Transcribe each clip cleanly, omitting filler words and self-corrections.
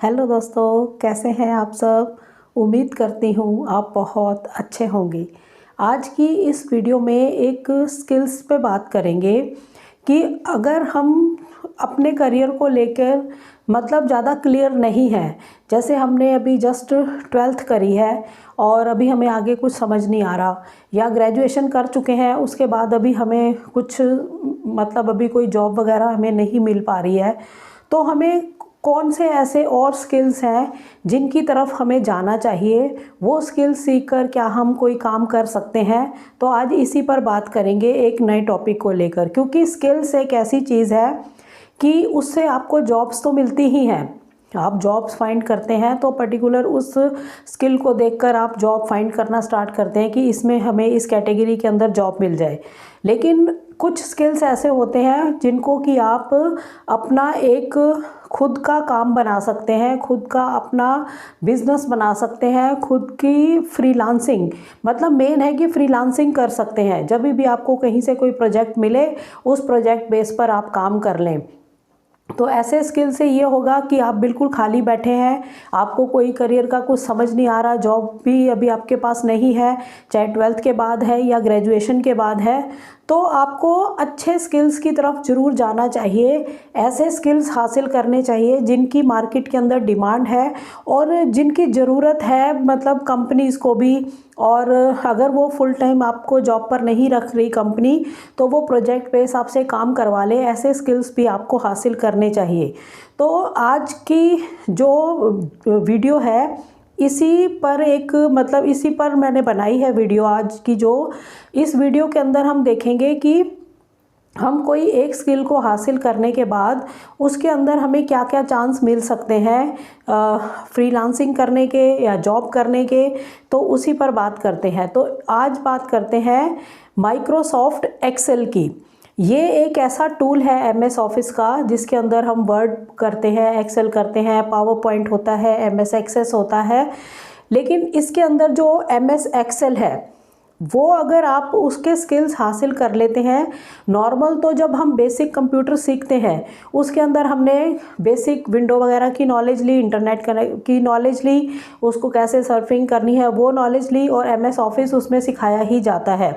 Hello दोस्तों, कैसे हैं आप सब। उम्मीद करती हूँ आप बहुत अच्छे होंगे। आज की इस वीडियो में एक स्किल्स पे बात करेंगे कि अगर हम अपने करियर को लेकर मतलब ज़्यादा क्लियर नहीं है, जैसे हमने अभी जस्ट 12th करी है और अभी हमें आगे कुछ समझ नहीं आ रहा, या ग्रेजुएशन कर चुके हैं उसके बाद अभी हमें कुछ मतलब अभी कोई जॉब वगैरह हमें नहीं मिल पा रही है, तो हमें कौन से ऐसे और स्किल्स हैं जिनकी तरफ हमें जाना चाहिए, वो स्किल्स सीखकर क्या हम कोई काम कर सकते हैं। तो आज इसी पर बात करेंगे एक नए टॉपिक को लेकर, क्योंकि स्किल्स एक ऐसी चीज़ है कि उससे आपको जॉब्स तो मिलती ही हैं। आप जॉब्स फाइंड करते हैं तो पर्टिकुलर उस स्किल को देखकर आप जॉब फाइंड करना स्टार्ट करते हैं कि इसमें हमें इस कैटेगरी के अंदर जॉब मिल जाए। लेकिन कुछ स्किल्स ऐसे होते हैं जिनको कि आप अपना एक खुद का काम बना सकते हैं, खुद का अपना बिजनेस बना सकते हैं, खुद की फ्रीलांसिंग, मतलब मेन है कि फ्रीलांसिंग कर सकते हैं। जब भी आपको कहीं से कोई प्रोजेक्ट मिले उस प्रोजेक्ट बेस पर आप काम कर लें। तो ऐसे स्किल से ये होगा कि आप बिल्कुल खाली बैठे हैं, आपको कोई करियर का कुछ समझ नहीं आ रहा, जॉब भी अभी आपके पास नहीं है, चाहे 12th के बाद है या ग्रेजुएशन के बाद है, तो आपको अच्छे स्किल्स की तरफ ज़रूर जाना चाहिए। ऐसे स्किल्स हासिल करने चाहिए जिनकी मार्केट के अंदर डिमांड है और जिनकी ज़रूरत है, मतलब कंपनीज़ को भी। और अगर वो फुल टाइम आपको जॉब पर नहीं रख रही कंपनी, तो वो प्रोजेक्ट बेस आपसे काम करवा ले, ऐसे स्किल्स भी आपको हासिल करने चाहिए। तो आज की जो वीडियो है इसी पर इसी पर मैंने बनाई है वीडियो आज की। जो इस वीडियो के अंदर हम देखेंगे कि हम कोई एक स्किल को हासिल करने के बाद उसके अंदर हमें क्या क्या चांस मिल सकते हैं फ्रीलांसिंग करने के या जॉब करने के, तो उसी पर बात करते हैं। तो आज बात करते हैं माइक्रोसॉफ्ट एक्सेल की। ये एक ऐसा टूल है एमएस ऑफिस का जिसके अंदर हम वर्ड करते हैं, एक्सेल करते हैं, पावर पॉइंट होता है, एमएस एक्सेस होता है। लेकिन इसके अंदर जो एमएस एक्सेल है वो अगर आप उसके स्किल्स हासिल कर लेते हैं, नॉर्मल तो जब हम बेसिक कंप्यूटर सीखते हैं उसके अंदर हमने बेसिक विंडो वगैरह की नॉलेज ली, इंटरनेट की नॉलेज ली, उसको कैसे सर्फिंग करनी है वो नॉलेज ली, और एमएस ऑफिस उसमें सिखाया ही जाता है,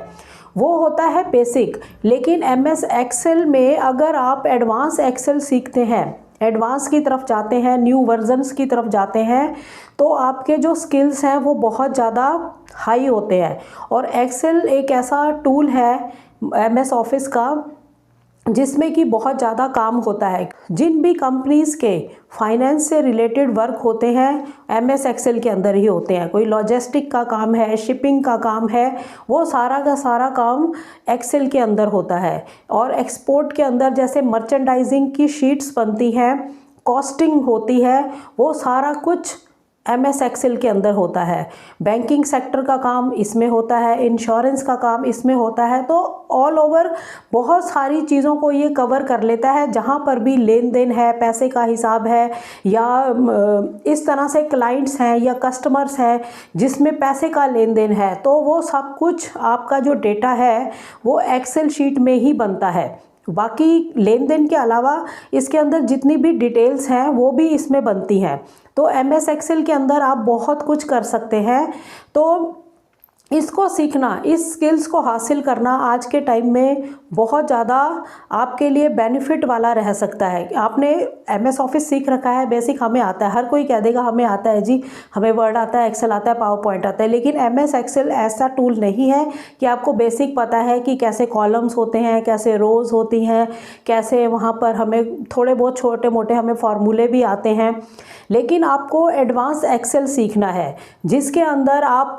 वो होता है बेसिक। लेकिन एमएस एक्सेल में अगर आप एडवांस एक्सेल सीखते हैं, एडवांस की तरफ जाते हैं, न्यू वर्जन्स की तरफ जाते हैं, तो आपके जो स्किल्स हैं वो बहुत ज़्यादा हाई होते हैं। और एक्सेल एक ऐसा टूल है एमएस ऑफिस का जिसमें कि बहुत ज़्यादा काम होता है। जिन भी कंपनीज़ के फाइनेंस से रिलेटेड वर्क होते हैं एमएस एक्सेल के अंदर ही होते हैं। कोई लॉजिस्टिक का काम है, शिपिंग का काम है, वो सारा का सारा काम एक्सेल के अंदर होता है। और एक्सपोर्ट के अंदर जैसे मर्चेंडाइजिंग की शीट्स बनती हैं, कॉस्टिंग होती है, वो सारा कुछ एमएस एक्सेल के अंदर होता है। बैंकिंग सेक्टर का काम इसमें होता है, इंश्योरेंस का काम इसमें होता है। तो ऑल ओवर बहुत सारी चीज़ों को ये कवर कर लेता है, जहाँ पर भी लेन देन है, पैसे का हिसाब है, या इस तरह से क्लाइंट्स हैं या कस्टमर्स हैं जिसमें पैसे का लेन देन है, तो वो सब कुछ आपका जो डेटा है वो एक्सेल शीट में ही बनता है। बाकी लेन देन के अलावा इसके अंदर जितनी भी डिटेल्स हैं वो भी इसमें बनती हैं। तो एमएस एक्सेल के अंदर आप बहुत कुछ कर सकते हैं। तो इसको सीखना, इस स्किल्स को हासिल करना आज के टाइम में बहुत ज़्यादा आपके लिए बेनिफिट वाला रह सकता है। आपने एमएस ऑफिस सीख रखा है, बेसिक हमें आता है, हर कोई कह देगा हमें आता है जी, हमें वर्ड आता है, एक्सेल आता है, पावर पॉइंट आता है। लेकिन एमएस एक्सेल ऐसा टूल नहीं है कि आपको बेसिक पता है कि कैसे कॉलम्स होते हैं, कैसे रोज़ होती हैं, कैसे वहाँ पर हमें थोड़े बहुत छोटे मोटे हमें फार्मूले भी आते हैं। लेकिन आपको एडवांस एक्सेल सीखना है जिसके अंदर आप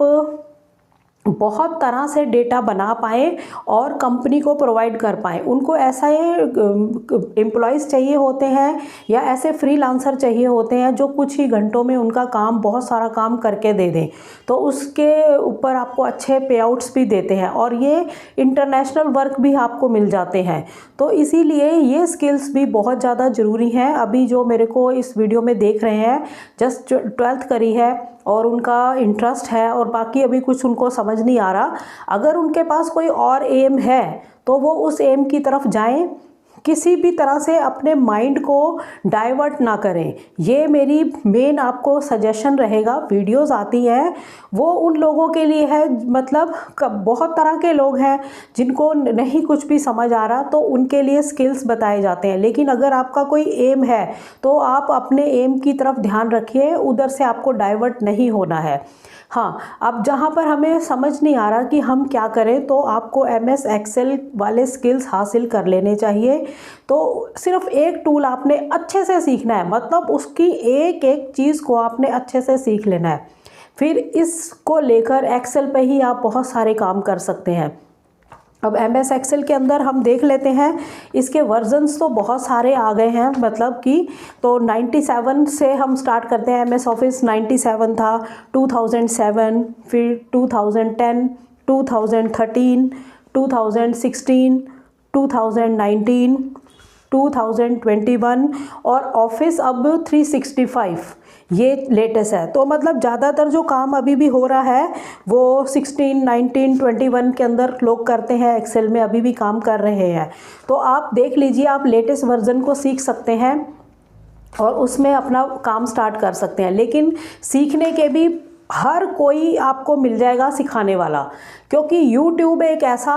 बहुत तरह से डेटा बना पाएँ और कंपनी को प्रोवाइड कर पाएँ। उनको ऐसा एम्प्लॉयज़ चाहिए होते हैं या ऐसे फ्रीलांसर चाहिए होते हैं जो कुछ ही घंटों में उनका काम, बहुत सारा काम करके दे दें, तो उसके ऊपर आपको अच्छे पे आउट्स भी देते हैं और ये इंटरनेशनल वर्क भी आपको मिल जाते हैं। तो इसीलिए ये स्किल्स भी बहुत ज़्यादा ज़रूरी हैं। अभी जो मेरे को इस वीडियो में देख रहे हैं, जस्ट 12th करी है और उनका इंटरेस्ट है और बाकी अभी कुछ उनको समझ नहीं आ रहा, अगर उनके पास कोई और एम है तो वो उस एम की तरफ जाएं, किसी भी तरह से अपने माइंड को डाइवर्ट ना करें। ये मेरी मेन आपको सजेशन रहेगा। वीडियोस आती हैं वो उन लोगों के लिए है, मतलब बहुत तरह के लोग हैं जिनको नहीं कुछ भी समझ आ रहा, तो उनके लिए स्किल्स बताए जाते हैं। लेकिन अगर आपका कोई एम है तो आप अपने एम की तरफ ध्यान रखिए, उधर से आपको डाइवर्ट नहीं होना है। हाँ, अब जहाँ पर हमें समझ नहीं आ रहा कि हम क्या करें, तो आपको MS एक्सेल वाले स्किल्स हासिल कर लेने चाहिए। तो सिर्फ एक टूल आपने अच्छे से सीखना है, मतलब उसकी एक एक चीज़ को आपने अच्छे से सीख लेना है। फिर इसको लेकर एक्सेल पे ही आप बहुत सारे काम कर सकते हैं। अब MS एक्सेल के अंदर हम देख लेते हैं, इसके वर्जन्स तो बहुत सारे आ गए हैं, मतलब कि तो 97 से हम स्टार्ट करते हैं। MS ऑफिस 97 था, 2007, फिर 2010, 2013, 2016, 2019, 2021 और ऑफिस अब 365 ये लेटेस्ट है। तो मतलब ज़्यादातर जो काम अभी भी हो रहा है वो 16, 19, 21 के अंदर लोग करते हैं, एक्सेल में अभी भी काम कर रहे हैं। तो आप देख लीजिए, आप लेटेस्ट वर्जन को सीख सकते हैं और उसमें अपना काम स्टार्ट कर सकते हैं। लेकिन सीखने के भी हर कोई आपको मिल जाएगा सिखाने वाला, क्योंकि YouTube एक ऐसा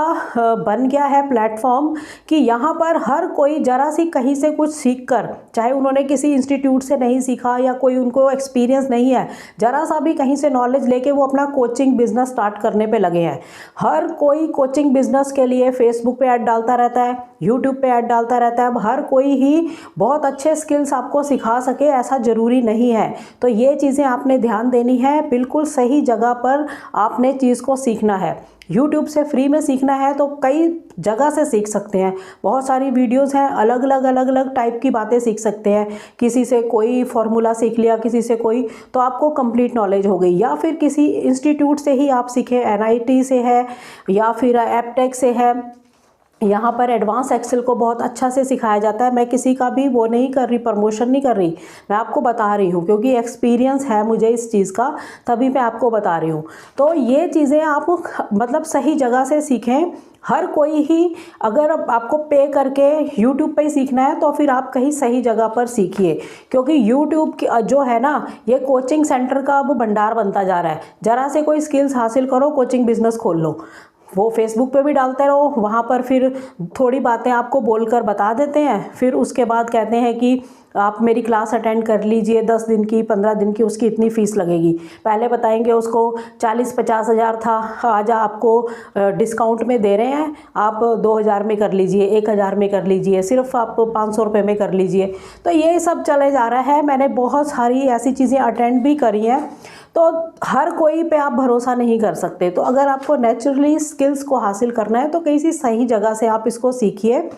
बन गया है प्लेटफॉर्म कि यहाँ पर हर कोई ज़रा सी कहीं से कुछ सीखकर, चाहे उन्होंने किसी इंस्टीट्यूट से नहीं सीखा या कोई उनको एक्सपीरियंस नहीं है, ज़रा सा भी कहीं से नॉलेज लेके वो अपना कोचिंग बिजनेस स्टार्ट करने पे लगे हैं। हर कोई कोचिंग बिजनेस के लिए फेसबुक पे ऐड डालता रहता है, YouTube पे ऐड डालता रहता है। अब हर कोई ही बहुत अच्छे स्किल्स आपको सिखा सके ऐसा ज़रूरी नहीं है। तो ये चीज़ें आपने ध्यान देनी है, बिल्कुल सही जगह पर आपने चीज़ को सीखना है। YouTube से फ्री में सीखना है तो कई जगह से सीख सकते हैं, बहुत सारी वीडियोस हैं, अलग अलग टाइप की बातें सीख सकते हैं। किसी से कोई फार्मूला सीख लिया, किसी से कोई, तो आपको कंप्लीट नॉलेज हो गई। या फिर किसी इंस्टीट्यूट से ही आप सीखें, NIT से है या फिर एपटेक से है, यहाँ पर एडवांस एक्सेल को बहुत अच्छा से सिखाया जाता है। मैं किसी का भी वो नहीं कर रही, प्रमोशन नहीं कर रही, मैं आपको बता रही हूँ क्योंकि एक्सपीरियंस है मुझे इस चीज़ का, तभी मैं आपको बता रही हूँ। तो ये चीज़ें आप मतलब सही जगह से सीखें। हर कोई ही, अगर आपको पे करके YouTube पे ही सीखना है तो फिर आप कहीं सही जगह पर सीखिए, क्योंकि YouTube जो है ना, ये कोचिंग सेंटर का अब भंडार बनता जा रहा है। ज़रा से कोई स्किल्स हासिल करो, कोचिंग बिजनेस खोल लो। वो फेसबुक पे भी डालते रहो, वहाँ पर फिर थोड़ी बातें आपको बोलकर बता देते हैं, फिर उसके बाद कहते हैं कि आप मेरी क्लास अटेंड कर लीजिए, 10 दिन की, 15 दिन की, उसकी इतनी फ़ीस लगेगी। पहले बताएंगे उसको 40-50 हज़ार था, आज आपको डिस्काउंट में दे रहे हैं, आप 2000 में कर लीजिए, 1000 में कर लीजिए, सिर्फ आप 500 रुपये में कर लीजिए। तो ये सब चले जा रहा है। मैंने बहुत सारी ऐसी चीज़ें अटेंड भी करी हैं। तो हर कोई पे आप भरोसा नहीं कर सकते। तो अगर आपको नेचुरली स्किल्स को हासिल करना है तो किसी सही जगह से आप इसको सीखिए।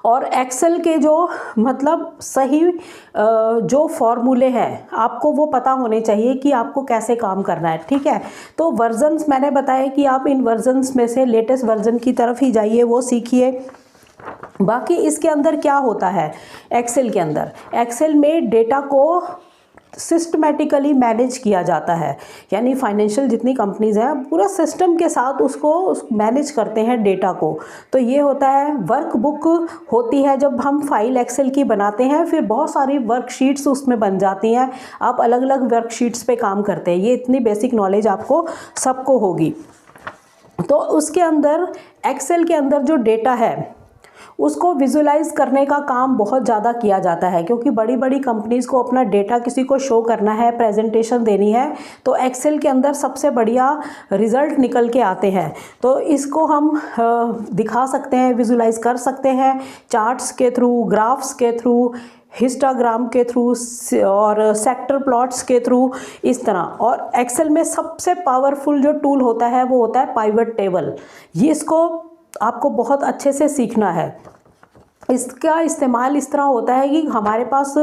और एक्सेल के जो मतलब सही जो फॉर्मूले हैं आपको वो पता होने चाहिए कि आपको कैसे काम करना है, ठीक है। तो वर्जन्स मैंने बताया कि आप इन वर्जन्स में से लेटेस्ट वर्जन की तरफ ही जाइए, वो सीखिए। बाकी इसके अंदर क्या होता है, एक्सेल के अंदर, एक्सेल में डेटा को सिस्टमेटिकली मैनेज किया जाता है, यानी फाइनेंशियल जितनी कंपनीज हैं पूरा सिस्टम के साथ उसको मैनेज करते हैं डेटा को। तो ये होता है, वर्कबुक होती है जब हम फाइल एक्सेल की बनाते हैं, फिर बहुत सारी वर्कशीट्स उसमें बन जाती हैं, आप अलग अलग वर्कशीट्स पे काम करते हैं। ये इतनी बेसिक नॉलेज आपको सबको होगी। तो उसके अंदर एक्सेल के अंदर जो डेटा है उसको विजुलाइज करने का काम बहुत ज़्यादा किया जाता है, क्योंकि बड़ी बड़ी कंपनीज़ को अपना डेटा किसी को शो करना है, प्रेजेंटेशन देनी है, तो एक्सेल के अंदर सबसे बढ़िया रिज़ल्ट निकल के आते हैं। तो इसको हम दिखा सकते हैं, विजुलाइज कर सकते हैं चार्ट्स के थ्रू, ग्राफ्स के थ्रू, हिस्टोग्राम के थ्रू और सेक्टर प्लॉट्स के थ्रू, इस तरह। और एक्सेल में सबसे पावरफुल जो टूल होता है वो होता है पाइवट टेबल। ये इसको आपको बहुत अच्छे से सीखना है। इसका इस्तेमाल इस तरह होता है कि हमारे पास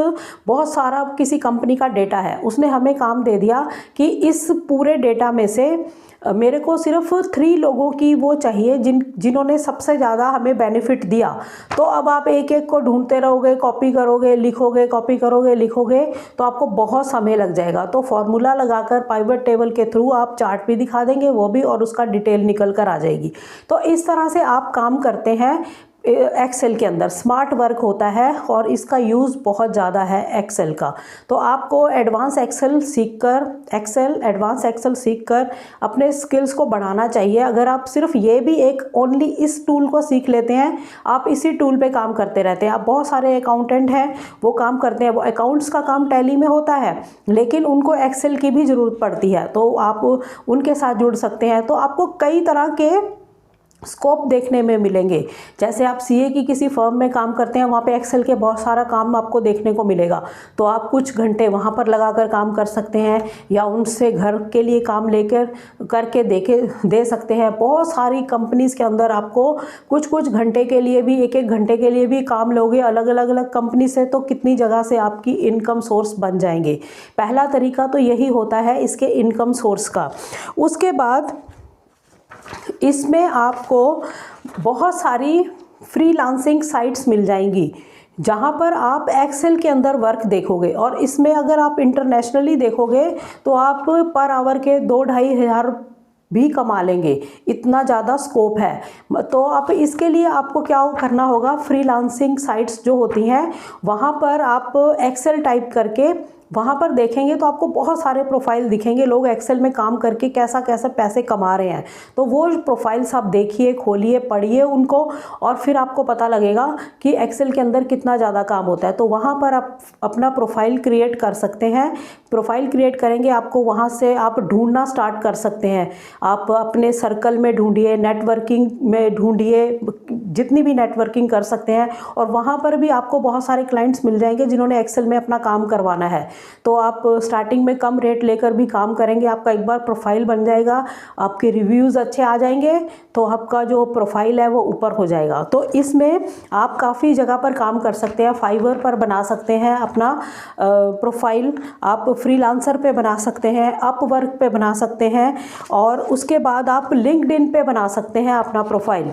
बहुत सारा किसी कंपनी का डेटा है, उसने हमें काम दे दिया कि इस पूरे डेटा में से मेरे को सिर्फ 3 लोगों की वो चाहिए जिन्होंने सबसे ज़्यादा हमें बेनिफिट दिया। तो अब आप एक एक को ढूंढते रहोगे, कॉपी करोगे, लिखोगे, कॉपी करोगे, लिखोगे, तो आपको बहुत समय लग जाएगा। तो फॉर्मूला लगाकर पाइवट टेबल के थ्रू आप चार्ट भी दिखा देंगे, वो भी, और उसका डिटेल निकल कर आ जाएगी। तो इस तरह से आप काम करते हैं। एक्सेल के अंदर स्मार्ट वर्क होता है और इसका यूज़ बहुत ज़्यादा है एक्सेल का। तो आपको एडवांस एक्सेल सीखकर अपने स्किल्स को बढ़ाना चाहिए। अगर आप सिर्फ ये भी एक ओनली इस टूल को सीख लेते हैं, आप इसी टूल पे काम करते रहते हैं। आप बहुत सारे अकाउंटेंट हैं वो काम करते हैं, वो अकाउंट्स का काम टैली में होता है लेकिन उनको एक्सेल की भी ज़रूरत पड़ती है, तो आप उनके साथ जुड़ सकते हैं। तो आपको कई तरह के स्कोप देखने में मिलेंगे। जैसे आप सीए की किसी फर्म में काम करते हैं, वहाँ पे एक्सेल के बहुत सारा काम आपको देखने को मिलेगा, तो आप कुछ घंटे वहाँ पर लगाकर काम कर सकते हैं या उनसे घर के लिए काम लेकर करके दे सकते हैं। बहुत सारी कंपनीज़ के अंदर आपको कुछ घंटे के लिए भी, एक घंटे के लिए भी काम लोगे अलग अलग कंपनी से, तो कितनी जगह से आपकी इनकम सोर्स बन जाएंगे। पहला तरीका तो यही होता है इसके इनकम सोर्स का। उसके बाद इसमें आपको बहुत सारी फ्रीलांसिंग साइट्स मिल जाएंगी जहाँ पर आप एक्सेल के अंदर वर्क देखोगे, और इसमें अगर आप इंटरनेशनली देखोगे तो आप पर आवर के 2-2.5 हज़ार भी कमा लेंगे, इतना ज़्यादा स्कोप है। तो आप इसके लिए आपको क्या करना होगा, फ्रीलांसिंग साइट्स जो होती हैं वहाँ पर आप एक्सेल टाइप करके वहाँ पर देखेंगे तो आपको बहुत सारे प्रोफाइल दिखेंगे, लोग एक्सेल में काम करके कैसा कैसा पैसे कमा रहे हैं। तो वो प्रोफाइल्स आप देखिए, खोलिए, पढ़िए उनको, और फिर आपको पता लगेगा कि एक्सेल के अंदर कितना ज़्यादा काम होता है। तो वहाँ पर आप अपना प्रोफाइल क्रिएट कर सकते हैं। प्रोफाइल क्रिएट करेंगे, आपको वहाँ से आप ढूंढना स्टार्ट कर सकते हैं। आप अपने सर्कल में ढूंढिए, नेटवर्किंग में ढूंढिए, जितनी भी नेटवर्किंग कर सकते हैं, और वहाँ पर भी आपको बहुत सारे क्लाइंट्स मिल जाएंगे जिन्होंने एक्सेल में अपना काम करवाना है। तो आप स्टार्टिंग में कम रेट लेकर भी काम करेंगे, आपका एक बार प्रोफाइल बन जाएगा, आपके रिव्यूज़ अच्छे आ जाएंगे, तो आपका जो प्रोफाइल है वो ऊपर हो जाएगा। तो इसमें आप काफ़ी जगह पर काम कर सकते हैं। फाइवर पर बना सकते हैं अपना प्रोफाइल, आप फ्रीलांसर पे बना सकते हैं, अपवर्क पे बना सकते हैं, और उसके बाद आप लिंक्डइन पे बना सकते हैं अपना प्रोफाइल।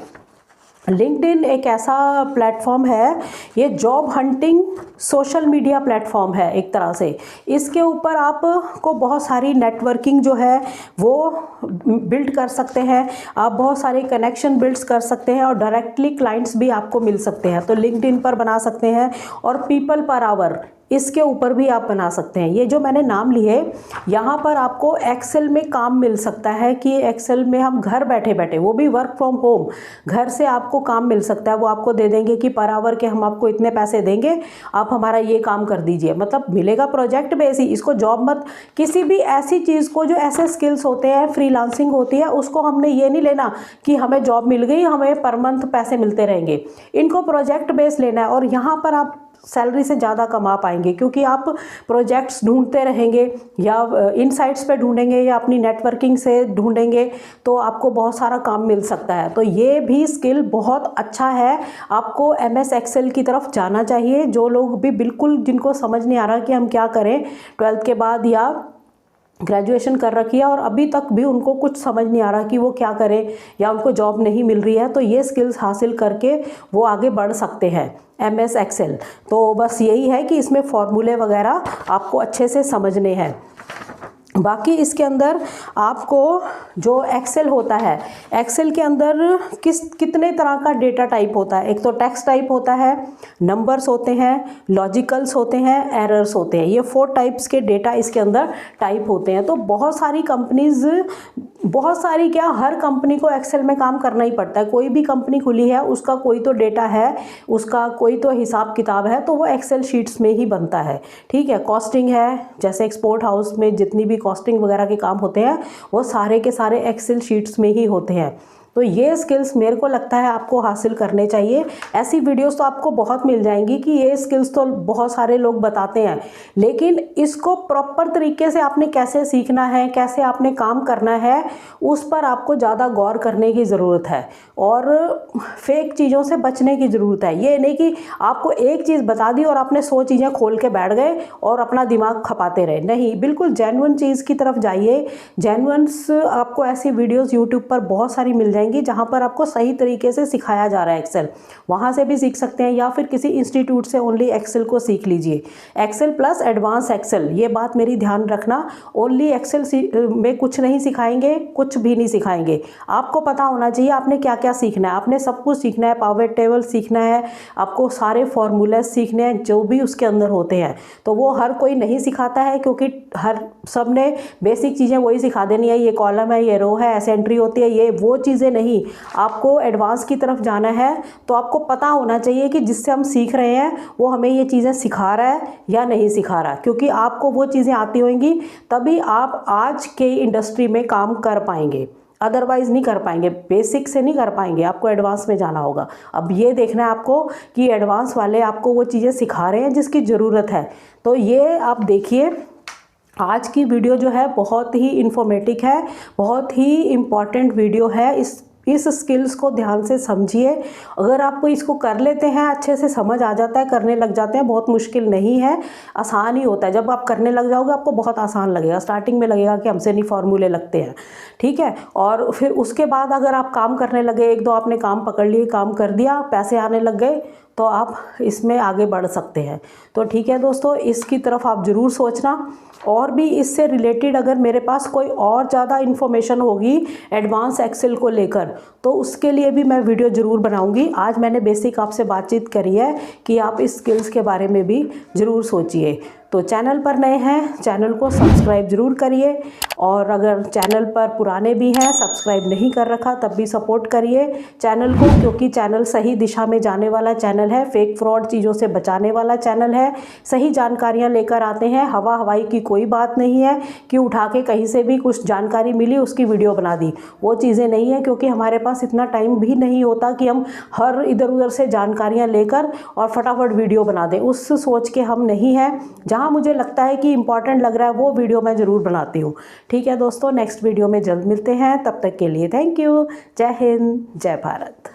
लिंक्डइन एक ऐसा प्लेटफॉर्म है, ये job hunting social media platform है एक तरह से। इसके ऊपर आपको बहुत सारी नेटवर्किंग जो है वो बिल्ड कर सकते हैं, आप बहुत सारे कनेक्शन बिल्ड्स कर सकते हैं, और डायरेक्टली क्लाइंट्स भी आपको मिल सकते हैं। तो लिंक्डइन पर बना सकते हैं, और पीपल पर आवर इसके ऊपर भी आप बना सकते हैं। ये जो मैंने नाम लिए, यहाँ पर आपको एक्सेल में काम मिल सकता है कि एक्सेल में हम घर बैठे बैठे, वो भी वर्क फ्रॉम होम, घर से आपको काम मिल सकता है। वो आपको दे देंगे कि पर आवर के हम आपको इतने पैसे देंगे, आप हमारा ये काम कर दीजिए, मतलब मिलेगा प्रोजेक्ट बेस ही। इसको जॉब मत, किसी भी ऐसी चीज़ को, जो ऐसे स्किल्स होते हैं, फ्रीलांसिंग होती है, उसको हमने ये नहीं लेना कि हमें जॉब मिल गई, हमें पर मंथ पैसे मिलते रहेंगे। इनको प्रोजेक्ट बेस लेना है, और यहाँ पर आप सैलरी से ज़्यादा कमा पाएंगे, क्योंकि आप प्रोजेक्ट्स ढूंढते रहेंगे, या इनसाइट्स पे ढूंढेंगे, या अपनी नेटवर्किंग से ढूंढेंगे, तो आपको बहुत सारा काम मिल सकता है। तो ये भी स्किल बहुत अच्छा है, आपको MS एक्सेल की तरफ जाना चाहिए। जो लोग भी बिल्कुल, जिनको समझ नहीं आ रहा कि हम क्या करें 12th के बाद, या ग्रेजुएशन कर रखी है और अभी तक भी उनको कुछ समझ नहीं आ रहा कि वो क्या करें, या उनको जॉब नहीं मिल रही है, तो ये स्किल्स हासिल करके वो आगे बढ़ सकते हैं MS एक्सेल। तो बस यही है कि इसमें फॉर्मूले वगैरह आपको अच्छे से समझने हैं। बाकी इसके अंदर आपको जो एक्सेल होता है, एक्सेल के अंदर कितने तरह का डेटा टाइप होता है। एक तो टेक्स्ट टाइप होता है, नंबर्स होते हैं, लॉजिकल्स होते हैं, एरर्स होते हैं। ये 4 टाइप्स के डेटा इसके अंदर टाइप होते हैं। तो बहुत सारी कंपनीज़, बहुत सारी क्या, हर कंपनी को एक्सेल में काम करना ही पड़ता है। कोई भी कंपनी खुली है, उसका कोई तो डेटा है, उसका कोई तो हिसाब किताब है, तो वो एक्सेल शीट्स में ही बनता है। ठीक है, कॉस्टिंग है, जैसे एक्सपोर्ट हाउस में जितनी भी कॉस्टिंग वगैरह के काम होते हैं, वो सारे के सारे एक्सेल शीट्स में ही होते हैं। तो ये स्किल्स मेरे को लगता है आपको हासिल करने चाहिए। ऐसी वीडियोस तो आपको बहुत मिल जाएंगी कि ये स्किल्स तो बहुत सारे लोग बताते हैं, लेकिन इसको प्रॉपर तरीके से आपने कैसे सीखना है, कैसे आपने काम करना है, उस पर आपको ज़्यादा गौर करने की ज़रूरत है, और फेक चीज़ों से बचने की ज़रूरत है। ये नहीं कि आपको एक चीज़ बता दी और आपने 100 चीज़ें खोल के बैठ गए और अपना दिमाग खपाते रहे। नहीं, बिल्कुल जेन्युइन चीज़ की तरफ जाइए। जेन्युइन्स आपको ऐसी वीडियोज़ यूट्यूब पर बहुत सारी मिल जाएंगी जाएंगी जहाँ पर आपको सही तरीके से सिखाया जा रहा है एक्सेल, वहाँ से भी सीख सकते हैं, या फिर किसी इंस्टीट्यूट से ओनली एक्सेल को सीख लीजिए। एक्सेल प्लस एडवांस एक्सेल, ये बात मेरी ध्यान रखना। ओनली एक्सेल में कुछ नहीं सिखाएंगे, कुछ भी नहीं सिखाएंगे। आपको पता होना चाहिए आपने क्या क्या सीखना है। आपने सब कुछ सीखना है, पावर टेबल सीखना है, आपको सारे फॉर्मूले सीखने हैं जो भी उसके अंदर होते हैं। तो वो हर कोई नहीं सिखाता है, क्योंकि हर सब ने बेसिक चीज़ें वही सिखा देनी है, ये कॉलम है, ये रो है, ऐसे एंट्री होती है, ये वो चीज़ें नहीं। आपको एडवांस की तरफ जाना है तो आपको पता होना चाहिए कि जिससे हम सीख रहे हैं वो हमें ये चीज़ें सिखा रहा है या नहीं सिखा रहा, क्योंकि आपको वो चीज़ें आती होंगी तभी आप आज के इंडस्ट्री में काम कर पाएंगे, अदरवाइज़ नहीं कर पाएंगे। बेसिक से नहीं कर पाएंगे, आपको एडवांस में जाना होगा। अब ये देखना है आपको कि एडवांस वाले आपको वो चीज़ें सिखा रहे हैं जिसकी ज़रूरत है। तो ये आप देखिए, आज की वीडियो जो है बहुत ही इंफॉर्मेटिव है, बहुत ही इम्पॉर्टेंट वीडियो है। इस स्किल्स को ध्यान से समझिए। अगर आपको इसको कर लेते हैं, अच्छे से समझ आ जाता है, करने लग जाते हैं, बहुत मुश्किल नहीं है, आसान ही होता है। जब आप करने लग जाओगे आपको बहुत आसान लगेगा। स्टार्टिंग में लगेगा कि हमसे नहीं फॉर्मूले लगते हैं, ठीक है। और फिर उसके बाद अगर आप काम करने लगे, एक दो आपने काम पकड़ लिए, काम कर दिया, पैसे आने लग गए, तो आप इसमें आगे बढ़ सकते हैं। तो ठीक है दोस्तों, इसकी तरफ आप ज़रूर सोचना। और भी इससे रिलेटेड अगर मेरे पास कोई और ज़्यादा इन्फॉर्मेशन होगी एडवांस एक्सेल को लेकर, तो उसके लिए भी मैं वीडियो ज़रूर बनाऊंगी। आज मैंने बेसिक आपसे बातचीत करी है कि आप इस स्किल्स के बारे में भी ज़रूर सोचिए। तो चैनल पर नए हैं, चैनल को सब्सक्राइब ज़रूर करिए, और अगर चैनल पर पुराने भी हैं, सब्सक्राइब नहीं कर रखा, तब भी सपोर्ट करिए चैनल को, क्योंकि चैनल सही दिशा में जाने वाला चैनल है, फेक फ्रॉड चीज़ों से बचाने वाला चैनल है, सही जानकारियाँ लेकर आते हैं। हवा हवाई की कोई बात नहीं है कि उठा के कहीं से भी कुछ जानकारी मिली उसकी वीडियो बना दी, वो चीज़ें नहीं है, क्योंकि हमारे पास इतना टाइम भी नहीं होता कि हम हर इधर उधर से जानकारियाँ लेकर और फटाफट वीडियो बना दें। उस सोच के हम नहीं हैं। जहाँ मुझे लगता है कि इम्पॉर्टेंट लग रहा है वो वीडियो मैं ज़रूर बनाती हूँ। ठीक है दोस्तों, नेक्स्ट वीडियो में जल्द मिलते हैं। तब तक के लिए थैंक यू। जय हिंद, जय भारत।